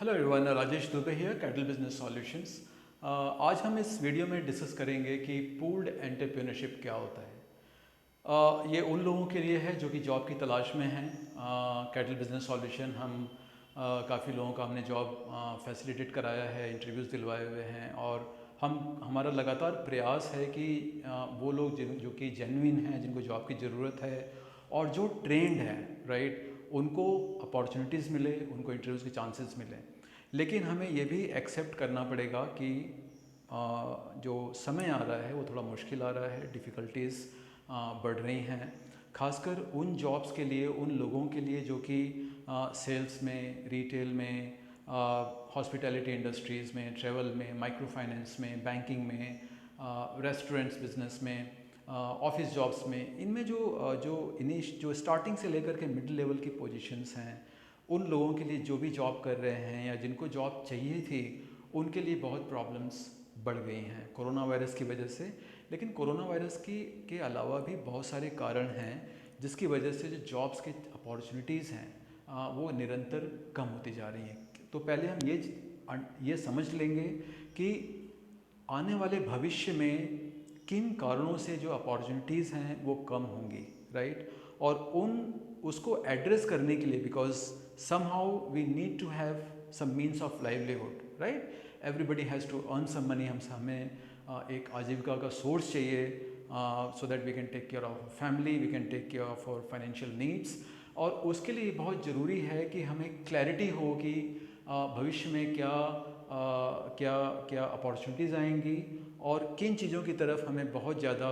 Hello everyone, Rajesh Dubey here, cattle business solutions. आज हम इस वीडियो में डिस्कस करेंगे कि पूल्ड एंटरप्रेन्योरशिप क्या होता है। ये उन लोगों के लिए है जो कि जॉब की तलाश में हैं। कैटल बिजनेस सॉल्यूशन हम काफ़ी लोगों का हमने जॉब फैसिलिटेट कराया है, इंटरव्यूज़ दिलवाए हुए हैं और हमारा लगातार प्रयास है कि वो लोग जो कि जेन्युइन हैं, जिनको जॉब की ज़रूरत है और जो ट्रेंड है, राइट, उनको अपॉर्चुनिटीज़ मिले, उनको इंटरव्यूज़ के चांसेस मिलें। लेकिन हमें ये भी एक्सेप्ट करना पड़ेगा कि जो समय आ रहा है वो थोड़ा मुश्किल आ रहा है, डिफ़िकल्टीज़ बढ़ रही हैं, खासकर उन जॉब्स के लिए, उन लोगों के लिए जो कि सेल्स में, रिटेल में, हॉस्पिटैलिटी इंडस्ट्रीज़ में, ट्रैवल में, माइक्रो फाइनेंस में, बैंकिंग में, रेस्टोरेंट्स बिजनेस में, ऑफिस जॉब्स में, इनमें जो स्टार्टिंग से लेकर के मिड लेवल की पोजीशंस हैं, उन लोगों के लिए जो भी जॉब कर रहे हैं या जिनको जॉब चाहिए थी, उनके लिए बहुत प्रॉब्लम्स बढ़ गई हैं कोरोना वायरस की वजह से। लेकिन कोरोना वायरस के अलावा भी बहुत सारे कारण हैं जिसकी वजह से जो जॉब्स के अपॉर्चुनिटीज़ हैं वो निरंतर कम होती जा रही हैं। तो पहले हम ये समझ लेंगे कि आने वाले भविष्य में किन कारणों से जो अपॉर्चुनिटीज़ हैं वो कम होंगी, राइट। और उसको एड्रेस करने के लिए, because somehow we need to have some means of livelihood, right. Everybody has to earn some money. हमें एक आजीविका का सोर्स चाहिए, so that we can take care of family, we can take care of our financial needs. और उसके लिए बहुत ज़रूरी है कि हमें क्लैरिटी हो कि भविष्य में क्या क्या अपॉर्चुनिटीज़ आएंगी और किन चीज़ों की तरफ हमें बहुत ज़्यादा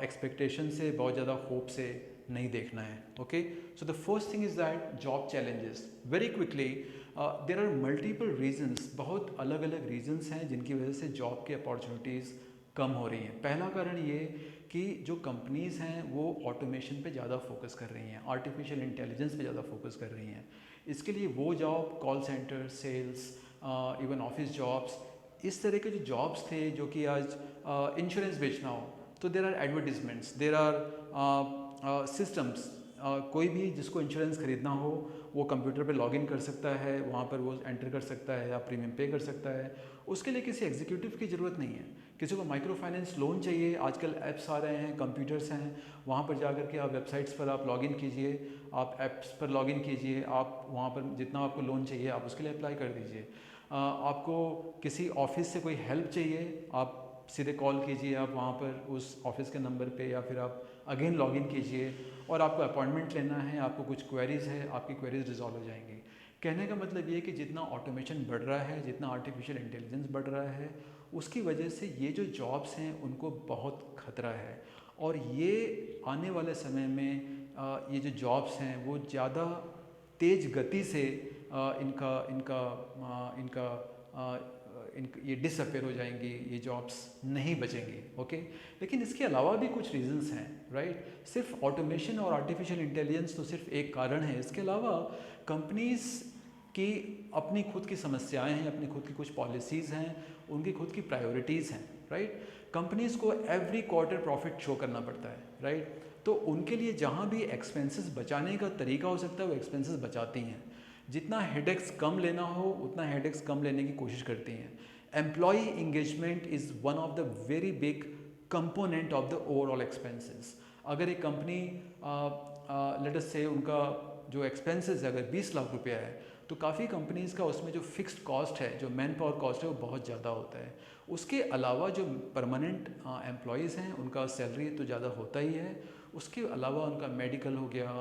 एक्सपेक्टेशन से, बहुत ज़्यादा होप से नहीं देखना है। Okay, so the first thing is that job challenges. Very quickly, there are multiple reasons, बहुत अलग अलग रीजन्स हैं जिनकी वजह से जॉब की अपॉर्चुनिटीज़ कम हो रही हैं। पहला कारण ये कि जो कंपनीज़ हैं वो ऑटोमेशन पे ज़्यादा फोकस कर रही हैं, आर्टिफिशियल इंटेलिजेंस पे ज़्यादा फोकस कर रही हैं। इसके लिए वो job, call centre, sales, even office jobs, इस तरह के जो जॉब्स थे जो कि आज इंश्योरेंस बेचना हो तो there are advertisements, there are systems. कोई भी जिसको इंश्योरेंस ख़रीदना हो वो कंप्यूटर पे लॉगिन कर सकता है, वहाँ पर वो एंटर कर सकता है या प्रीमियम पे कर सकता है। उसके लिए किसी एग्जीक्यूटिव की ज़रूरत नहीं है। किसी को माइक्रो फाइनेंस लोन चाहिए, आजकल ऐप्स आ रहे हैं, कंप्यूटर्स हैं, वहाँ पर जाकर के आप वेबसाइट्स पर आप लॉगिन कीजिए, आप ऐप्स पर लॉगिन कीजिए, आप वहाँ पर जितना आपको लोन चाहिए आप उसके लिए अप्लाई कर दीजिए। आपको किसी ऑफिस से कोई हेल्प चाहिए, आप सीधे कॉल कीजिए, आप वहाँ पर उस ऑफिस के नंबर पे, या फिर आप अगेन लॉगिन कीजिए और आपको अपॉइंटमेंट लेना है, आपको कुछ क्वेरीज़ है, आपकी क्वेरीज़ रिजॉल्व हो जाएंगी। कहने का मतलब ये है कि जितना ऑटोमेशन बढ़ रहा है, जितना आर्टिफिशियल इंटेलिजेंस बढ़ रहा है, उसकी वजह से ये जो जॉब्स हैं उनको बहुत खतरा है। और ये आने वाले समय में ये जो जॉब्स हैं वो ज़्यादा तेज़ गति से इनका इनका इनका ये डिसअपेयर हो जाएंगी, ये जॉब्स नहीं बचेंगी। ओके, लेकिन इसके अलावा भी कुछ रीजंस हैं, राइट। सिर्फ ऑटोमेशन और आर्टिफिशियल इंटेलिजेंस तो सिर्फ एक कारण है। इसके अलावा कंपनीज़ की अपनी खुद की समस्याएं हैं, अपनी खुद की कुछ पॉलिसीज़ हैं, उनकी खुद की प्रायोरिटीज़ हैं, राइट। कंपनीज़ को एवरी क्वार्टर प्रॉफिट शो करना पड़ता है, राइट। तो उनके लिए जहाँ भी एक्सपेंसेस बचाने का तरीका हो सकता है वो एक्सपेंसेस बचाती हैं। जितना हेडेक्स कम लेना हो उतना हेडेक्स कम लेने की कोशिश करती हैं। Employ engagement is one of the very big component of the overall expenses. अगर एक कंपनी लेट अस से उनका जो एक्सपेंसेस है अगर 20 लाख रुपया है तो काफ़ी कंपनीज़ का उसमें जो फिक्स्ड कॉस्ट है, जो मैन पावर कॉस्ट है, वो बहुत ज़्यादा होता है। उसके अलावा जो परमानेंट एम्प्लॉयज़ हैं उनका सैलरी तो ज़्यादा होता ही है, उसके अलावा उनका मेडिकल हो गया,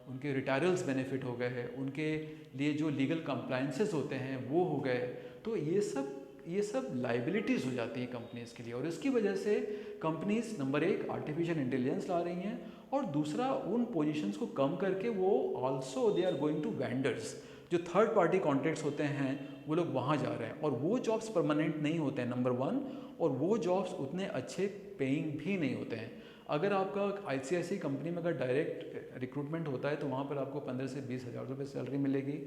उनके रिटायरल्स बेनिफिट हो गए, उनके लिए जो लीगल कंप्लाइंसेस होते हैं वो हो गए। तो ये सब लाइबिलिटीज़ हो जाती हैं कंपनीज़ के लिए। और इसकी वजह से कंपनीज़ नंबर एक आर्टिफिशियल इंटेलिजेंस ला रही हैं और दूसरा उन पोजीशंस को कम करके वो also they are going to vendors, जो थर्ड पार्टी कॉन्ट्रैक्ट्स होते हैं वो लोग वहाँ जा रहे हैं। और वो जॉब्स परमानेंट नहीं होते हैं, नंबर वन। और वो जॉब्स उतने अच्छे पेइंग भी नहीं होते हैं। अगर आपका आईसीआईसीआई कंपनी में अगर डायरेक्ट रिक्रूटमेंट होता है तो वहाँ पर आपको 15 से 20 हज़ार रुपये सैलरी मिलेगी।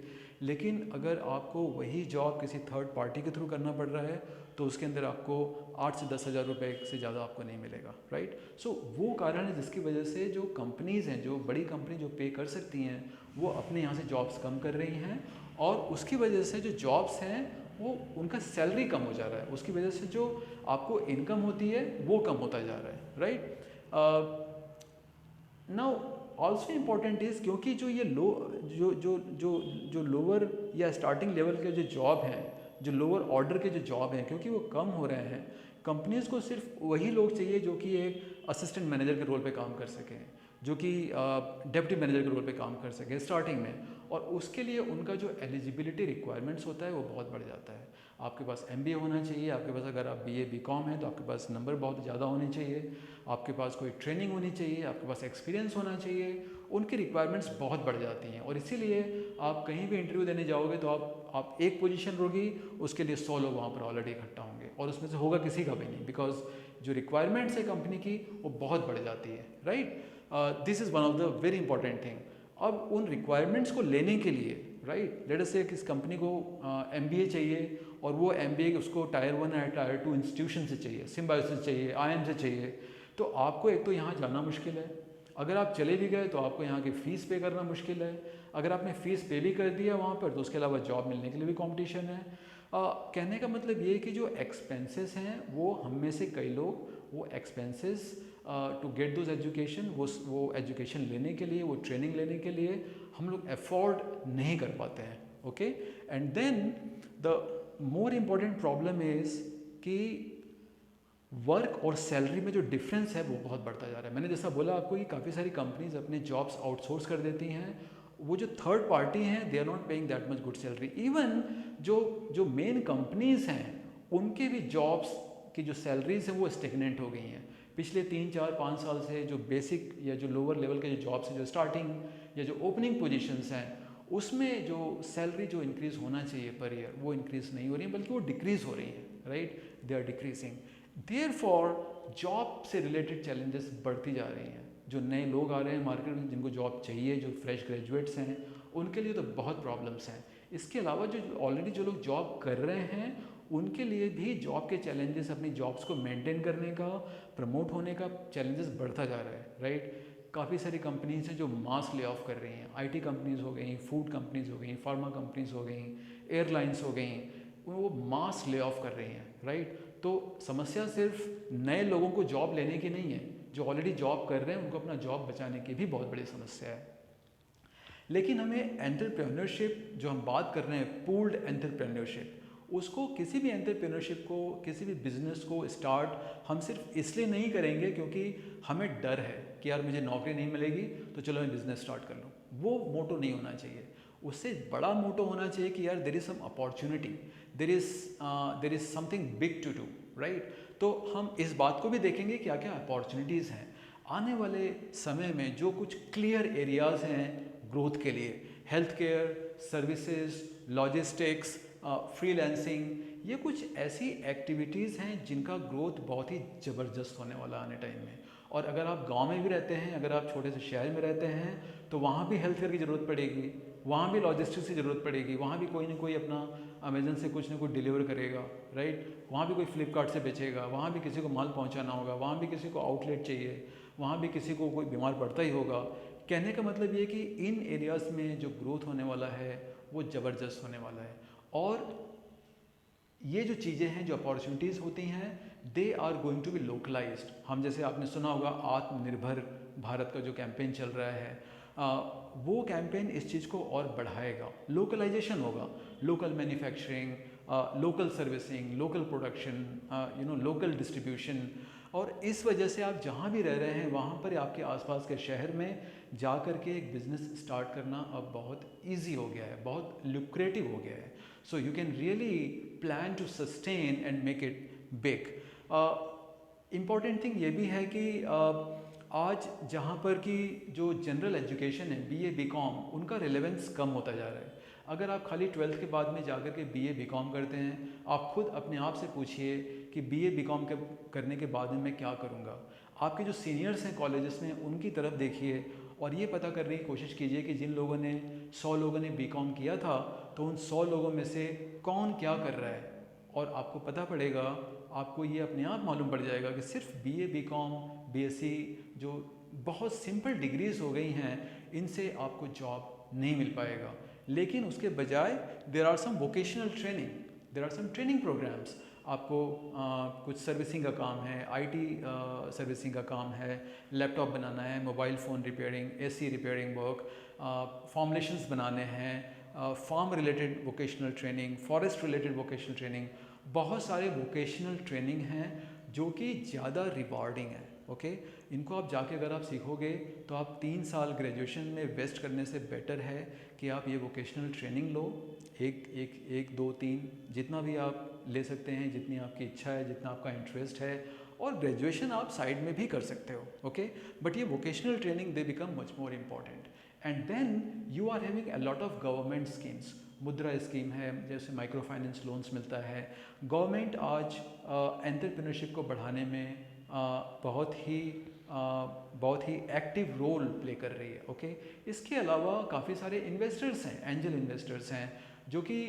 लेकिन अगर आपको वही जॉब किसी थर्ड पार्टी के थ्रू करना पड़ रहा है तो उसके अंदर आपको 8 से 10 हज़ार रुपये से ज़्यादा आपको नहीं मिलेगा, राइट। सो वो कारण है जिसकी वजह से जो कंपनीज़ हैं, जो बड़ी कंपनी जो पे कर सकती हैं, वो अपने यहाँ से जॉब्स कम कर रही हैं, और उसकी वजह से जो जॉब्स हैं वो उनका सैलरी कम हो जा रहा है, उसकी वजह से जो आपको इनकम होती है वो कम होता जा रहा है, right. Now also important is, क्योंकि जो ये लो जो जो जो जो लोअर या स्टार्टिंग लेवल के जो जॉब हैं, जो लोअर ऑर्डर के जो जॉब हैं, क्योंकि वो कम हो रहे हैं, कंपनीज़ को सिर्फ वही लोग चाहिए जो कि एक असिस्टेंट मैनेजर के रोल पे काम कर सकें, जो कि डिप्टी मैनेजर के रोल पे काम कर सकें स्टार्टिंग में, और उसके लिए उनका जो एलिजिबिलिटी रिक्वायरमेंट्स होता है वो बहुत बढ़ जाता है। आपके पास एमबीए होना चाहिए, आपके पास अगर आप बीए बीकॉम है तो आपके पास नंबर बहुत ज़्यादा होने चाहिए, आपके पास कोई ट्रेनिंग होनी चाहिए, आपके पास एक्सपीरियंस होना चाहिए, उनकी रिक्वायरमेंट्स बहुत बढ़ जाती हैं। और इसीलिए आप कहीं भी इंटरव्यू देने जाओगे तो आप एक पोजीशन होगी, उसके लिए 100 लोग वहाँ पर ऑलरेडी इकट्ठा होंगे, और उसमें से होगा किसी का भी नहीं, बिकॉज जो रिक्वायरमेंट्स है कंपनी की वो बहुत बढ़ जाती है, right. This is one of the very important thing. अब उन रिक्वायरमेंट्स को लेने के लिए, राइट, लेट अस से किस कंपनी को एमबीए चाहिए, और वो एमबीए उसको टायर 1 या टायर 2 इंस्टीट्यूशन से चाहिए, सिम्बायोसिस से चाहिए, आईएम से चाहिए, तो आपको एक तो यहाँ जाना मुश्किल है, अगर आप चले भी गए तो आपको यहाँ की फ़ीस पे करना मुश्किल है, अगर आपने फ़ीस पे भी कर दिया वहाँ पर तो उसके अलावा जॉब मिलने के लिए भी कंपटीशन है। कहने का मतलब ये है कि जो एक्सपेंसेस हैं वो हम में से कई लोग वो expenses to get those education, वो एजुकेशन लेने के लिए, वो ट्रेनिंग लेने के लिए हम लोग अफोर्ड नहीं कर पाते हैं, okay. And then the more important problem is कि वर्क और सैलरी में जो डिफरेंस है वो बहुत बढ़ता जा रहा है। मैंने जैसा बोला आपको कि काफ़ी सारी कंपनीज अपने जॉब्स आउटसोर्स कर देती हैं, वो जो थर्ड पार्टी हैं they are not paying that much good salary. Even जो जो मेन कंपनीज हैं उनके भी जॉब्स की जो सैलरीज हैं वो स्टेगनेंट हो गई हैं। पिछले 3-4-5 साल से जो बेसिक या जो लोअर लेवल के जो जॉब्स हैं, जो स्टार्टिंग या जो ओपनिंग पोजीशंस हैं, उसमें जो सैलरी जो इंक्रीज़ होना चाहिए पर ईयर वो इंक्रीज़ नहीं हो रही है, बल्कि वो डिक्रीज़ हो रही हैं, right, they are decreasing. Therefore job से रिलेटेड चैलेंजेस बढ़ती जा रही हैं। जो नए लोग आ रहे हैं मार्केट में जिनको जॉब चाहिए, जो फ्रेश ग्रेजुएट्स हैं, उनके लिए तो बहुत प्रॉब्लम्स हैं। इसके अलावा जो ऑलरेडी जो लोग जॉब कर रहे हैं उनके लिए भी जॉब के चैलेंजेस, अपनी जॉब्स को मेंटेन करने का, प्रमोट होने का चैलेंजेस बढ़ता जा रहा है, राइट। काफ़ी सारी कंपनीज हैं जो मास ले ऑफ कर रही हैं, आईटी कंपनीज हो गई, फूड कंपनीज हो गई, फार्मा कंपनीज हो गई, एयरलाइंस हो गई, वो मास ले ऑफ कर रही हैं, राइट। तो समस्या सिर्फ नए लोगों को जॉब लेने की नहीं है, जो ऑलरेडी जॉब कर रहे हैं उनको अपना जॉब बचाने की भी बहुत बड़ी समस्या है। लेकिन हमें एंटरप्रेन्योरशिप जो हम बात कर रहे हैं, पूल्ड एंटरप्रेन्योरशिप, उसको किसी भी एंटरप्रेन्योरशिप को, किसी भी बिजनेस को स्टार्ट हम सिर्फ इसलिए नहीं करेंगे क्योंकि हमें डर है कि यार मुझे नौकरी नहीं मिलेगी तो चलो मैं बिज़नेस स्टार्ट कर लूँ। वो मोटो नहीं होना चाहिए। उससे बड़ा मोटो होना चाहिए कि यार there is some opportunity, there is something big to do, right. तो हम इस बात को भी देखेंगे क्या क्या अपॉर्चुनिटीज़ हैं आने वाले समय में, जो कुछ क्लियर एरियाज़ हैं ग्रोथ के लिए, health care, services, logistics, freelancing, ये कुछ ऐसी एक्टिविटीज़ हैं जिनका ग्रोथ बहुत ही ज़बरदस्त होने वाला आने टाइम में। और अगर आप गांव में भी रहते हैं, अगर आप छोटे से शहर में रहते हैं, तो वहाँ भी हेल्थ केयर की ज़रूरत पड़ेगी, वहाँ भी लॉजिस्टिक्स की ज़रूरत पड़ेगी, वहाँ भी कोई ना कोई अपना अमेजन से कुछ ना कुछ डिलीवर करेगा, राइट। वहाँ भी कोई फ्लिपकार्ट से बेचेगा, वहाँ भी किसी को माल पहुँचाना होगा, वहाँ भी किसी को आउटलेट चाहिए, वहाँ भी किसी को कोई बीमार पड़ता ही होगा। कहने का मतलब ये कि इन एरियाज़ में जो ग्रोथ होने वाला है वो ज़बरदस्त होने वाला है। और ये जो चीज़ें हैं, जो अपॉर्चुनिटीज़ होती हैं, they are going to be localised. हम जैसे आपने सुना होगा आत्मनिर्भर भारत का जो कैंपेन चल रहा है, वो कैंपेन इस चीज़ को और बढ़ाएगा। लोकलाइजेशन होगा, local manufacturing, local servicing, local production, local distribution. और इस वजह से आप जहाँ भी रह रहे हैं वहाँ पर आपके आसपास के शहर में जा कर के एक बिज़नेस स्टार्ट करना अब बहुत ईजी हो गया है, बहुत लुक्रेटिव हो गया है। So you can really plan to sustain and make it big. Important thing ये भी है कि आज जहाँ पर कि जो जनरल एजुकेशन है, बीए बीकॉम, उनका रिलेवेंस कम होता जा रहा है। अगर आप खाली 12th के बाद में जाकर के बीए बीकॉम करते हैं, आप खुद अपने आप से पूछिए कि बीए बीकॉम करने के बाद में मैं क्या करूँगा। आपके जो सीनियर्स हैं कॉलेजेस में उनकी तरफ देखिए और ये पता करने की कोशिश कीजिए कि जिन लोगों ने 100 लोगों ने बीकॉम किया था तो उन 100 लोगों में से कौन क्या कर रहा है, और आपको पता पड़ेगा, आपको ये अपने आप मालूम पड़ जाएगा कि सिर्फ बीए बीकॉम बीएससी जो बहुत सिंपल डिग्रीज हो गई हैं इनसे आपको जॉब नहीं मिल पाएगा। लेकिन उसके बजाय there are some vocational training, there are some training programmes. आपको कुछ सर्विसिंग का काम है, आईटी सर्विसिंग का काम है, लैपटॉप बनाना है, mobile phone repairing, AC repairing work, formulations बनाने हैं, farm related vocational training, forest related vocational training, बहुत सारे वोकेशनल ट्रेनिंग हैं जो कि ज़्यादा रिवार्डिंग है। ओके, इनको आप जाके अगर आप सीखोगे तो आप 3 साल ग्रेजुएशन में वेस्ट करने से बेटर है कि आप ये वोकेशनल ट्रेनिंग लो, एक 2 3 जितना भी आप ले सकते हैं, जितनी आपकी इच्छा है, जितना आपका इंटरेस्ट है, और ग्रेजुएशन आप साइड में भी कर सकते हो। ओके, बट ये vocational training they become much more important. And then you are having a lot of government schemes, Mudra scheme है, जैसे माइक्रो फाइनेंस लोन्स मिलता है। गवर्नमेंट आज एंटरप्रेन्योरशिप को बढ़ाने में बहुत ही एक्टिव रोल प्ले कर रही है। ओके, इसके अलावा काफ़ी सारे इन्वेस्टर्स हैं, एंजल इन्वेस्टर्स हैं जो कि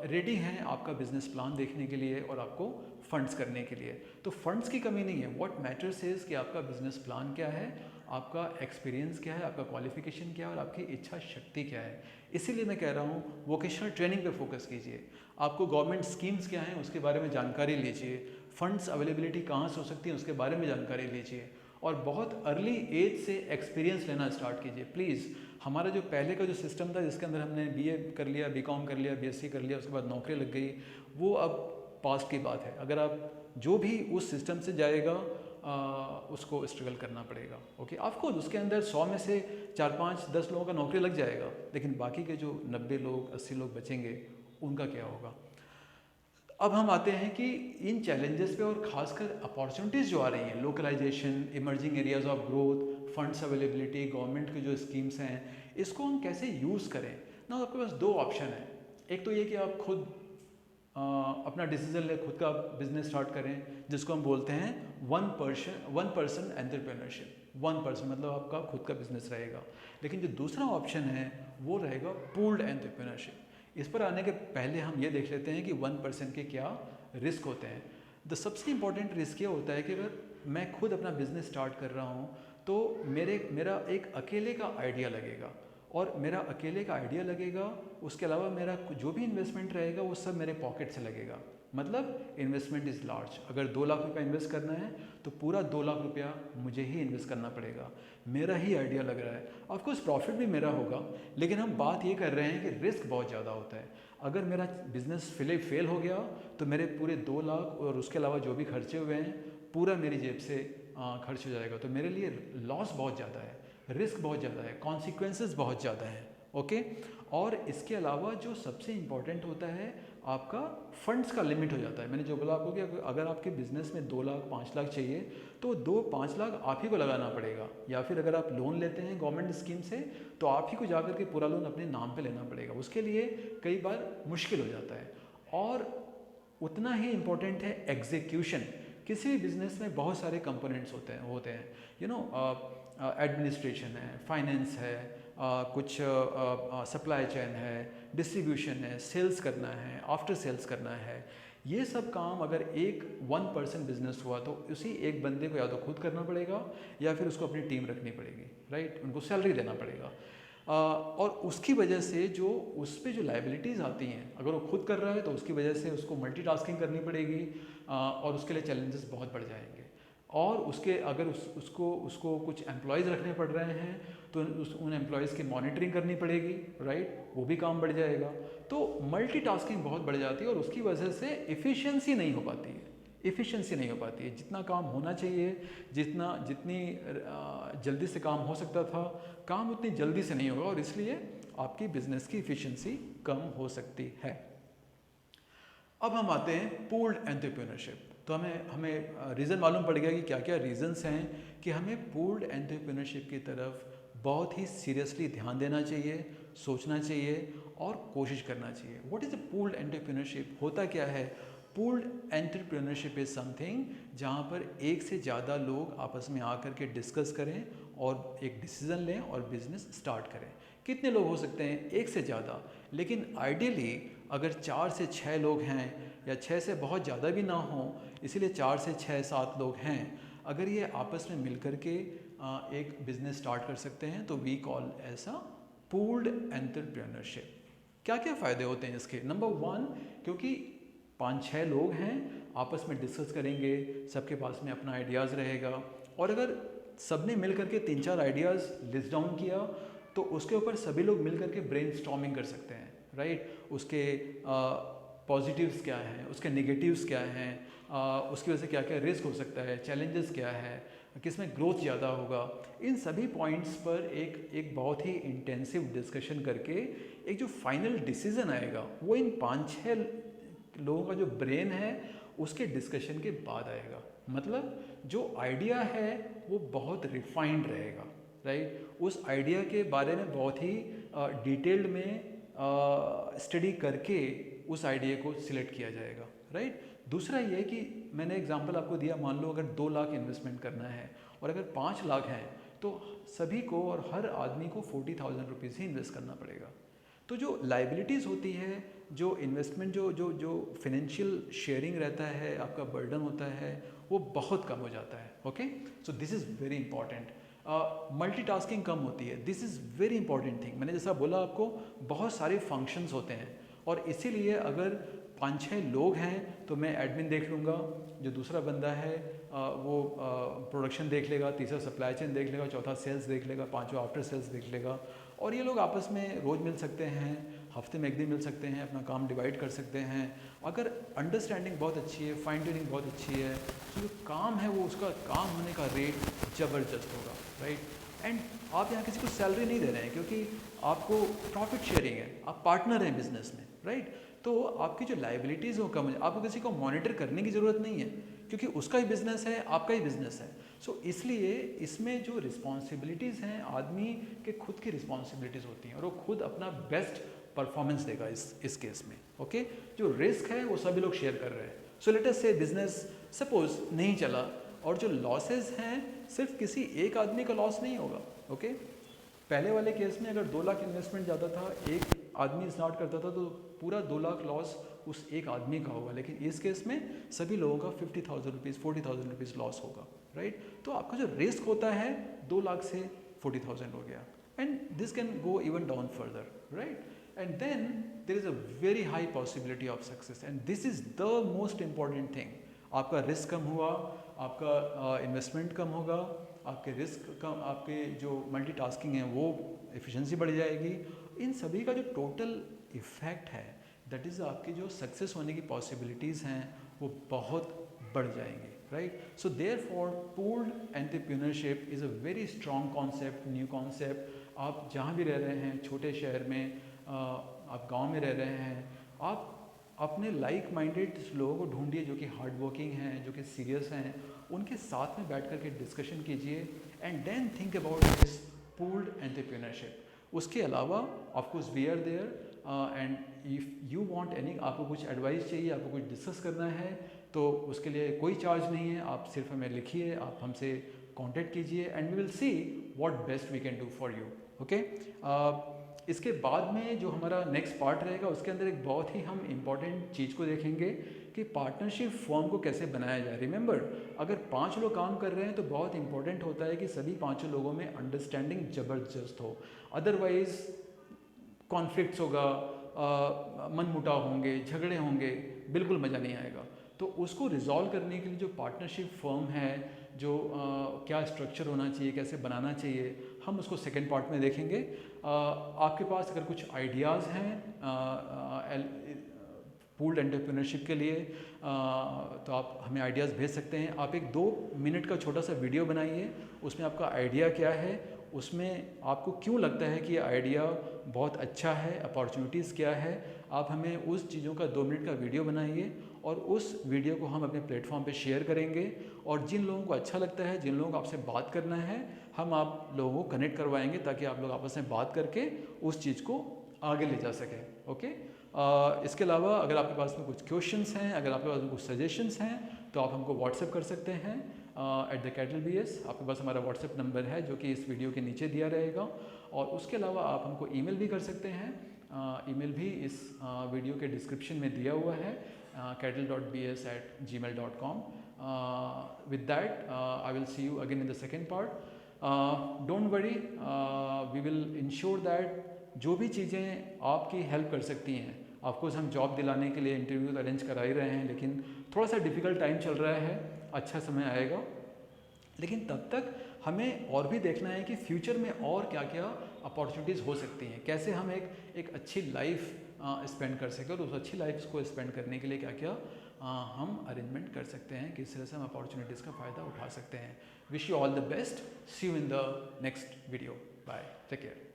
रेडी हैं आपका बिजनेस प्लान देखने के लिए और आपको फंड्स करने के लिए। तो फंड्स की कमी नहीं है, व्हाट मैटर्स इज़ कि आपका बिजनेस प्लान क्या है, आपका एक्सपीरियंस क्या है, आपका क्वालिफिकेशन क्या है और आपकी इच्छा शक्ति क्या है। इसीलिए मैं कह रहा हूँ वोकेशनल ट्रेनिंग पे फोकस कीजिए। आपको गवर्नमेंट स्कीम्स क्या हैं उसके बारे में जानकारी लीजिए, फंड्स अवेलेबिलिटी कहाँ से हो सकती है उसके बारे में जानकारी लीजिए, और बहुत अर्ली एज से एक्सपीरियंस लेना स्टार्ट कीजिए प्लीज़। हमारा जो पहले का जो सिस्टम था जिसके अंदर हमने बीए कर लिया, बीकॉम कर लिया, बीएससी कर लिया, उसके बाद नौकरी लग गई, वो अब पास्ट की बात है। अगर आप जो भी उस सिस्टम से जाएगा उसको स्ट्रगल करना पड़ेगा। ओके, ऑफकोर्स उसके अंदर 100 में से 4 5 10 लोगों का नौकरी लग जाएगा, लेकिन बाकी के जो 90 लोग 80 लोग बचेंगे उनका क्या होगा। अब हम आते हैं कि इन चैलेंजेस पे और ख़ासकर अपॉर्चुनिटीज़ जो आ रही हैं, localisation, emerging areas of growth, funds availability, government की जो स्कीम्स हैं, इसको हम कैसे यूज़ करें ना। आपके पास 2 ऑप्शन है। एक तो ये कि आप खुद अपना डिसीजन ले, खुद का बिजनेस स्टार्ट करें, जिसको हम बोलते हैं वन पर्सन एंटरप्रेन्योरशिप। 1% मतलब आपका खुद का बिजनेस रहेगा। लेकिन जो दूसरा ऑप्शन है वो रहेगा पूल्ड एंटरप्रेन्योरशिप। इस पर आने के पहले हम ये देख लेते हैं कि 1% के क्या रिस्क होते हैं। सबसे इम्पॉर्टेंट रिस्क ये होता है कि अगर मैं खुद अपना बिजनेस स्टार्ट कर रहा हूँ तो मेरा एक अकेले का आइडिया लगेगा, और मेरा अकेले का आइडिया लगेगा, उसके अलावा मेरा जो भी इन्वेस्टमेंट रहेगा वो सब मेरे पॉकेट से लगेगा। मतलब इन्वेस्टमेंट इज़ लार्ज। अगर 2 लाख रुपया इन्वेस्ट करना है तो पूरा 2 लाख रुपया मुझे ही इन्वेस्ट करना पड़ेगा, मेरा ही आइडिया लग रहा है। ऑफकोर्स प्रॉफिट भी मेरा होगा, लेकिन हम बात ये कर रहे हैं कि रिस्क बहुत ज़्यादा होता है। अगर मेरा बिजनेस फेल हो गया तो मेरे पूरे 2 लाख और उसके अलावा जो भी खर्चे हुए हैं पूरा मेरी जेब से खर्च हो जाएगा। तो मेरे लिए लॉस बहुत ज़्यादा है, रिस्क बहुत ज़्यादा है, कॉन्सिक्वेंसेस बहुत ज़्यादा है। ओके, और इसके अलावा जो सबसे इम्पॉर्टेंट होता है आपका फंड्स का लिमिट हो जाता है। मैंने जो बोला आपको कि अगर आपके बिजनेस में 2 लाख 5 लाख चाहिए तो 2-5 लाख आप ही को लगाना पड़ेगा, या फिर अगर आप लोन लेते हैं गवर्नमेंट स्कीम से तो आप ही को जाकर के पूरा लोन अपने नाम पे लेना पड़ेगा। उसके लिए कई बार मुश्किल हो जाता है। और उतना ही इम्पोर्टेंट है एग्जीक्यूशन। किसी भी बिजनेस में बहुत सारे कंपोनेंट्स होते हैं यू नो, एडमिनिस्ट्रेशन है, फाइनेंस है, कुछ सप्लाई चेन है, डिस्ट्रीब्यूशन है, सेल्स करना है, आफ्टर सेल्स करना है। ये सब काम अगर एक 1% बिजनेस हुआ तो उसी एक बंदे को या तो खुद करना पड़ेगा या फिर उसको अपनी टीम रखनी पड़ेगी, राइट, उनको सैलरी देना पड़ेगा। और उसकी वजह से जो उस पर जो लाइबिलिटीज़ आती हैं, अगर वो खुद कर रहा है तो उसकी वजह से उसको मल्टीटास्किंग करनी पड़ेगी, और उसके लिए चैलेंजेस बहुत बढ़ जाएंगे। और उसके अगर उसको कुछ एम्प्लॉयज़ रखने पड़ रहे हैं तो उन एम्प्लॉयज़ की मॉनिटरिंग करनी पड़ेगी, राइट, वो भी काम बढ़ जाएगा। तो मल्टीटास्किंग बहुत बढ़ जाती है और उसकी वजह से एफिशिएंसी नहीं हो पाती है। जितना काम होना चाहिए, जितनी जल्दी से काम हो सकता था, काम उतनी जल्दी से नहीं होगा, और इसलिए आपकी बिजनेस की एफिशिएंसी कम हो सकती है। अब हम आते हैं पूल्ड एंटरप्रेन्योरशिप। तो हमें रीज़न मालूम पड़ गया कि क्या क्या रीज़न्स हैं कि हमें पूल्ड एंटरप्रेन्योरशिप की तरफ बहुत ही सीरियसली ध्यान देना चाहिए, सोचना चाहिए और कोशिश करना चाहिए। What is a pooled entrepreneurship? होता क्या है? पूल्ड एंटरप्रेन्योरशिप इज़ समथिंग जहाँ पर एक से ज़्यादा लोग आपस में आकर के डिस्कस करें और एक डिसीज़न लें और बिज़नेस स्टार्ट करें। कितने लोग हो सकते हैं? एक से ज़्यादा, लेकिन आइडियली अगर 4 से 6 लोग हैं या 6 से बहुत ज़्यादा भी ना हो, इसीलिए 4 से 6-7 लोग हैं, अगर ये आपस में मिल कर के एक बिज़नेस स्टार्ट कर सकते हैं तो वी कॉल ऐसा पूल्ड एंटरप्रेन्योरशिप। क्या क्या फ़ायदे होते हैं इसके? नंबर 1, क्योंकि 5-6 लोग हैं, आपस में डिस्कस करेंगे, सबके पास में अपना आइडियाज़ रहेगा, और अगर सब ने मिल करके 3-4 आइडियाज़ लिस्ट डाउन किया तो उसके ऊपर सभी लोग मिल करके ब्रेनस्टॉर्मिंग कर सकते हैं, राइट? उसके पॉजिटिव्स क्या हैं, उसके नेगेटिव्स क्या हैं, उसकी वजह से क्या क्या रिस्क हो सकता है, चैलेंजेस क्या है, किस में ग्रोथ ज़्यादा होगा, इन सभी पॉइंट्स पर एक बहुत ही इंटेंसिव डिस्कशन करके एक जो फाइनल डिसीज़न आएगा वो इन 5-6 लोगों का जो ब्रेन है उसके डिस्कशन के बाद आएगा। मतलब जो आइडिया है वो बहुत रिफाइंड रहेगा, राइट? उस आइडिया के बारे में बहुत ही डिटेल्ड में स्टडी करके उस आइडिया को सिलेक्ट किया जाएगा, राइट? दूसरा ये कि मैंने एग्जांपल आपको दिया, मान लो अगर 2 लाख इन्वेस्टमेंट करना है और अगर 5 लाख हैं तो सभी को और हर आदमी को 40,000 रुपीज़ ही इन्वेस्ट करना पड़ेगा। तो जो लाइबिलिटीज़ होती है, जो इन्वेस्टमेंट जो फिनेंशियल शेयरिंग रहता है, आपका बर्डन होता है, वो बहुत कम हो जाता है। Okay, so this is very important. Multitasking कम होती है, this is very important thing. मैंने जैसा बोला आपको, बहुत सारे फंक्शंस होते हैं और इसीलिए अगर 5-6 लोग हैं तो मैं एडमिन देख लूँगा, जो दूसरा बंदा है वो प्रोडक्शन देख लेगा, तीसरा सप्लाई चेन देख लेगा, चौथा सेल्स देख लेगा, पांचवा आफ्टर सेल्स देख लेगा, और ये लोग आपस में रोज़ मिल सकते हैं, हफ्ते में एक दिन मिल सकते हैं, अपना काम डिवाइड कर सकते हैं। अगर अंडरस्टैंडिंग बहुत अच्छी है, फाइन ट्यूनिंग बहुत अच्छी है, तो जो काम है वो उसका काम होने का रेट ज़बरदस्त होगा, राइट? एंड आप यहाँ किसी को सैलरी नहीं दे रहे हैं क्योंकि आपको प्रॉफिट शेयरिंग है, आप पार्टनर हैं बिजनेस में, राइट? तो आपकी जो लाइबिलिटीज़ हो कम है, आपको किसी को मॉनिटर करने की ज़रूरत नहीं है क्योंकि उसका ही बिज़नेस है, आपका ही बिज़नेस है। सो इसलिए इसमें जो रिस्पॉन्सिबिलिटीज़ हैं, आदमी के खुद की रिस्पॉन्सिबिलिटीज़ होती हैं और वो खुद अपना बेस्ट परफॉर्मेंस देगा इस केस में। ओके, जो रिस्क है वो सभी लोग शेयर कर रहे हैं। सो लेट अस से बिजनेस सपोज नहीं चला और जो लॉसेस हैं सिर्फ किसी एक आदमी का लॉस नहीं होगा। ओके, पहले वाले केस में अगर 2 लाख इन्वेस्टमेंट जाता था, एक आदमी स्टार्ट करता था तो पूरा 2 लाख लॉस उस एक आदमी का होगा, लेकिन इस केस में सभी लोगों का 50,000 रुपीज़ 40,000 रुपीज़ लॉस होगा, राइट? तो आपका जो रिस्क होता है 2 लाख से 40,000 हो गया, and this can go even down further, right? And then there is a very high possibility of success, and this is the most important thing. आपका रिस्क कम हुआ, आपका इन्वेस्टमेंट कम होगा, आपके रिस्क कम, आपके जो मल्टीटास्किंग है वो एफिशिएंसी बढ़ जाएगी। इन सभी का जो टोटल इफ़ेक्ट है, दैट इज़ आपकी जो सक्सेस होने की पॉसिबिलिटीज़ हैं वो बहुत बढ़ जाएंगी, right? So therefore pooled entrepreneurship is a very strong concept, new concept. आप जहाँ भी रह रहे हैं, छोटे शहर में, आप गांव में रह रहे हैं, आप अपने लाइक माइंडेड लोगों को ढूंढिए जो कि हार्ड वर्किंग हैं, जो कि सीरियस हैं, उनके साथ में बैठ करके डिस्कशन कीजिए and then think about this pooled entrepreneurship. उसके अलावा of course we are there and if you want any, आपको कुछ एडवाइस चाहिए, आपको कुछ डिस्कस करना है तो उसके लिए कोई चार्ज नहीं है, आप सिर्फ हमें लिखिए, आप हमसे कांटेक्ट कीजिए and we will see what best we can do for you. Okay, इसके बाद में जो हमारा नेक्स्ट पार्ट रहेगा उसके अंदर एक बहुत ही हम इम्पॉर्टेंट चीज़ को देखेंगे कि पार्टनरशिप फॉर्म को कैसे बनाया जाए। रिमेंबर, अगर 5 लोग काम कर रहे हैं तो बहुत इंपॉर्टेंट होता है कि सभी 5 लोगों में अंडरस्टैंडिंग ज़बरदस्त हो, अदरवाइज़ कॉन्फ्लिक्ट्स होगा, मनमुटाव होंगे, झगड़े होंगे, बिल्कुल मज़ा नहीं आएगा। तो उसको रिजॉल्व करने के लिए जो पार्टनरशिप फर्म है, जो क्या स्ट्रक्चर होना चाहिए, कैसे बनाना चाहिए, हम उसको सेकेंड पार्ट में देखेंगे। आपके पास अगर कुछ आइडियाज़ हैं पूल्ड एंटरप्रेन्योरशिप के लिए तो आप हमें आइडियाज़ भेज सकते हैं। आप एक 2 मिनट का छोटा सा वीडियो बनाइए, उसमें आपका आइडिया क्या है, उसमें आपको क्यों लगता है कि ये आइडिया बहुत अच्छा है, अपॉर्चुनिटीज़ क्या है, आप हमें उस चीज़ों का 2 मिनट का वीडियो बनाइए और उस वीडियो को हम अपने प्लेटफॉर्म पे शेयर करेंगे। और जिन लोगों को अच्छा लगता है, जिन लोगों को आपसे बात करना है, हम आप लोगों को कनेक्ट करवाएंगे ताकि आप लोग आपस में बात करके उस चीज़ को आगे ले जा सकें। ओके, इसके अलावा अगर आपके पास में कुछ क्वेश्चंस हैं, अगर आपके पास में कुछ सजेशंस हैं, तो आप हमको व्हाट्सएप कर सकते हैं @thecattleBS। आपके पास हमारा व्हाट्सएप नंबर है जो कि इस वीडियो के नीचे दिया रहेगा। और उसके अलावा आप हमको ईमेल भी कर सकते हैं। ईमेल भी इस वीडियो के डिस्क्रिप्शन में दिया हुआ है, cattle.bs@gmail.com। With that, I will see you again in the second part. Don't worry, we will ensure that जो भी चीज़ें आपकी हेल्प कर सकती हैं, ऑफकोर्स हम जॉब दिलाने के लिए इंटरव्यूज अरेंज करा ही रहे हैं, लेकिन थोड़ा सा डिफ़िकल्ट टाइम चल रहा है, अच्छा समय आएगा। लेकिन तब तक हमें और भी देखना है कि फ्यूचर में और क्या क्या अपॉर्चुनिटीज़ हो सकती हैं, कैसे हम एक अच्छी लाइफ स्पेंड कर सकें, और उस अच्छी लाइफ को स्पेंड करने के लिए क्या क्या हम अरेंजमेंट कर सकते हैं, किस तरह से हम अपॉर्चुनिटीज़ का फ़ायदा उठा सकते हैं। Wish you all the best, see you in the next video, bye, take care.